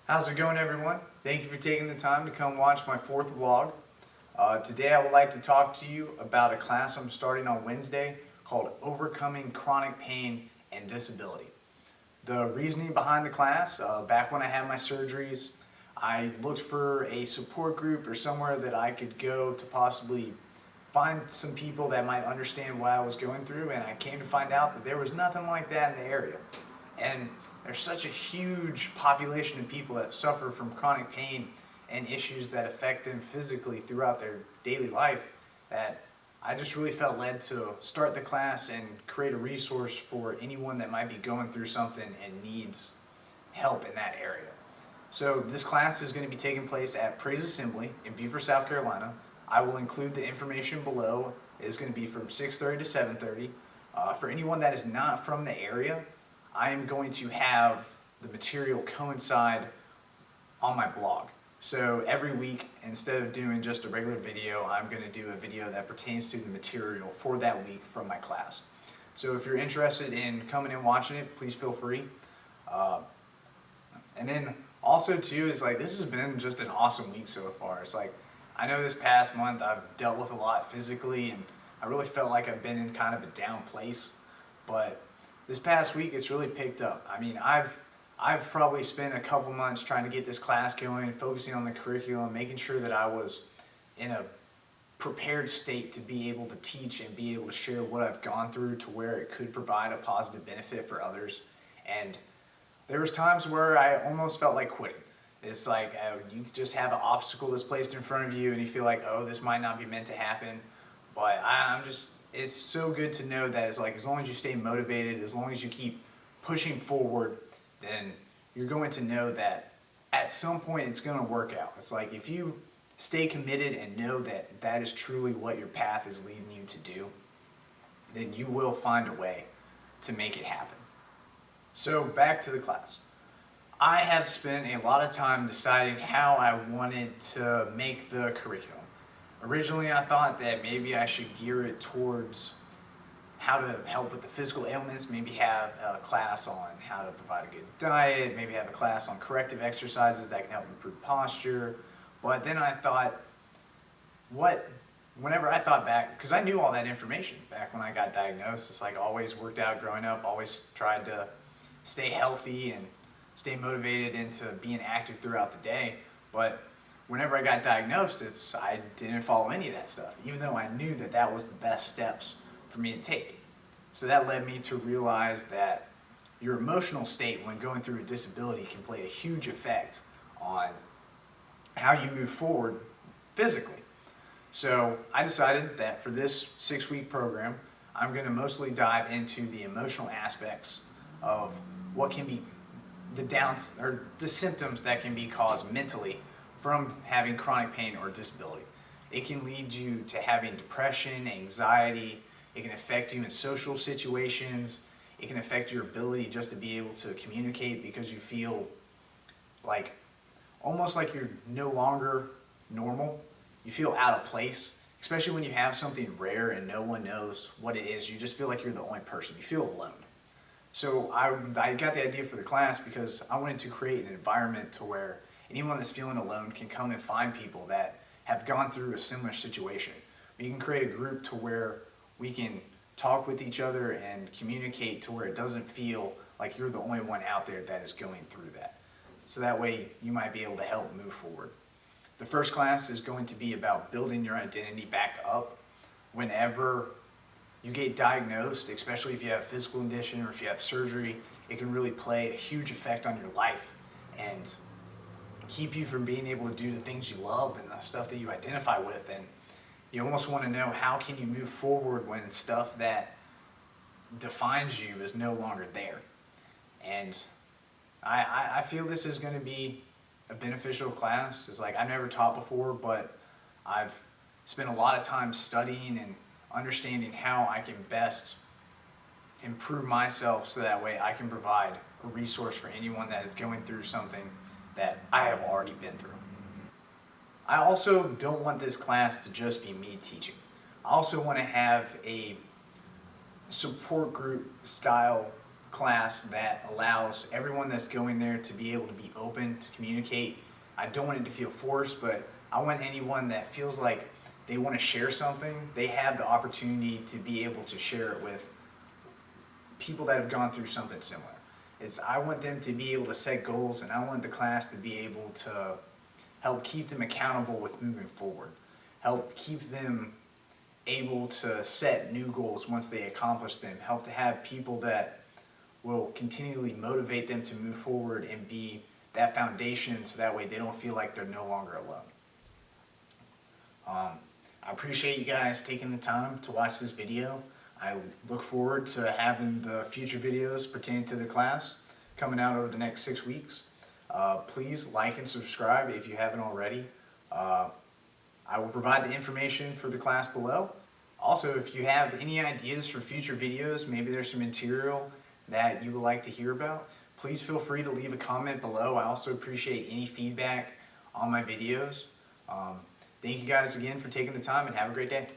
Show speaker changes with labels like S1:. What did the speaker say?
S1: How's it going, everyone? Thank you for taking the time to come watch my fourth vlog. Today I would like to talk to you about a class I'm starting on Wednesday called Overcoming Chronic Pain and Disability. The reasoning behind the class, back when I had my surgeries, I looked for a support group or somewhere that I could go to possibly find some people that might understand what I was going through, and I came to find out that there was nothing like that in the area. And there's such a huge population of people that suffer from chronic pain and issues that affect them physically throughout their daily life that I just really felt led to start the class and create a resource for anyone that might be going through something and needs help in that area. So this class is going to be taking place at Parris Assembly in Beaufort, South Carolina. I will include the information below. It is going to be from 6:30 to 7:30. For anyone that is not from the area, I am going to have the material coincide on my blog. So every week, instead of doing just a regular video, I'm going to do a video that pertains to the material for that week from my class. So if you're interested in coming and watching it, please feel free. And then also too, is like, this has been just an awesome week so far. It's like, I know this past month I've dealt with a lot physically and I really felt like I've been in kind of a down place, but this past week it's really picked up. I mean, I've probably spent a couple months trying to get this class going, focusing on the curriculum, making sure that I was in a prepared state to be able to teach and be able to share what I've gone through to where it could provide a positive benefit for others. And there was times where I almost felt like quitting. It's like you just have an obstacle that's placed in front of you and you feel like, oh, this might not be meant to happen. But it's so good to know that it's like, as long as you stay motivated, as long as you keep pushing forward, then you're going to know that at some point it's going to work out. It's like, if you stay committed and know that that is truly what your path is leading you to do, then you will find a way to make it happen. So back to the class. I have spent a lot of time deciding how I wanted to make the curriculum. Originally, I thought that maybe I should gear it towards how to help with the physical ailments, maybe have a class on how to provide a good diet, maybe have a class on corrective exercises that can help improve posture. But then I thought, whenever I thought back, because I knew all that information back when I got diagnosed, it's like, always worked out growing up, always tried to stay healthy and stay motivated into being active throughout the day. But whenever I got diagnosed, I didn't follow any of that stuff, even though I knew that that was the best steps for me to take. So that led me to realize that your emotional state when going through a disability can play a huge effect on how you move forward physically. So I decided that for this 6-week program, I'm going to mostly dive into the emotional aspects of what can be the symptoms that can be caused mentally from having chronic pain or disability. It can lead you to having depression, anxiety. It can affect you in social situations. It can affect your ability just to be able to communicate because you feel like almost like you're no longer normal. You feel out of place, especially when you have something rare and no one knows what it is. You just feel like you're the only person. You feel alone. So I got the idea for the class because I wanted to create an environment to where anyone that's feeling alone can come and find people that have gone through a similar situation. We can create a group to where we can talk with each other and communicate to where it doesn't feel like you're the only one out there that is going through that. So that way you might be able to help move forward. The first class is going to be about building your identity back up whenever you get diagnosed, especially if you have a physical condition or if you have surgery. It can really play a huge effect on your life and keep you from being able to do the things you love and the stuff that you identify with. And you almost want to know, how can you move forward when stuff that defines you is no longer there? And I feel this is going to be a beneficial class. It's like, I've never taught before, but I've spent a lot of time studying and understanding how I can best improve myself so that way I can provide a resource for anyone that is going through something that I have already been through. I also don't want this class to just be me teaching. I also want to have a support group style class that allows everyone that's going there to be able to be open, to communicate. I don't want it to feel forced, but I want anyone that feels like they want to share something, they have the opportunity to be able to share it with people that have gone through something similar. I want them to be able to set goals, and I want the class to be able to help keep them accountable with moving forward, help keep them able to set new goals once they accomplish them, help to have people that will continually motivate them to move forward and be that foundation, so that way they don't feel like they're no longer alone. I appreciate you guys taking the time to watch this video. I look forward to having the future videos pertaining to the class coming out over the next 6 weeks. Please like and subscribe if you haven't already. I will provide the information for the class below. Also, if you have any ideas for future videos, maybe there's some material that you would like to hear about, please feel free to leave a comment below. I also appreciate any feedback on my videos. Thank you guys again for taking the time, and have a great day.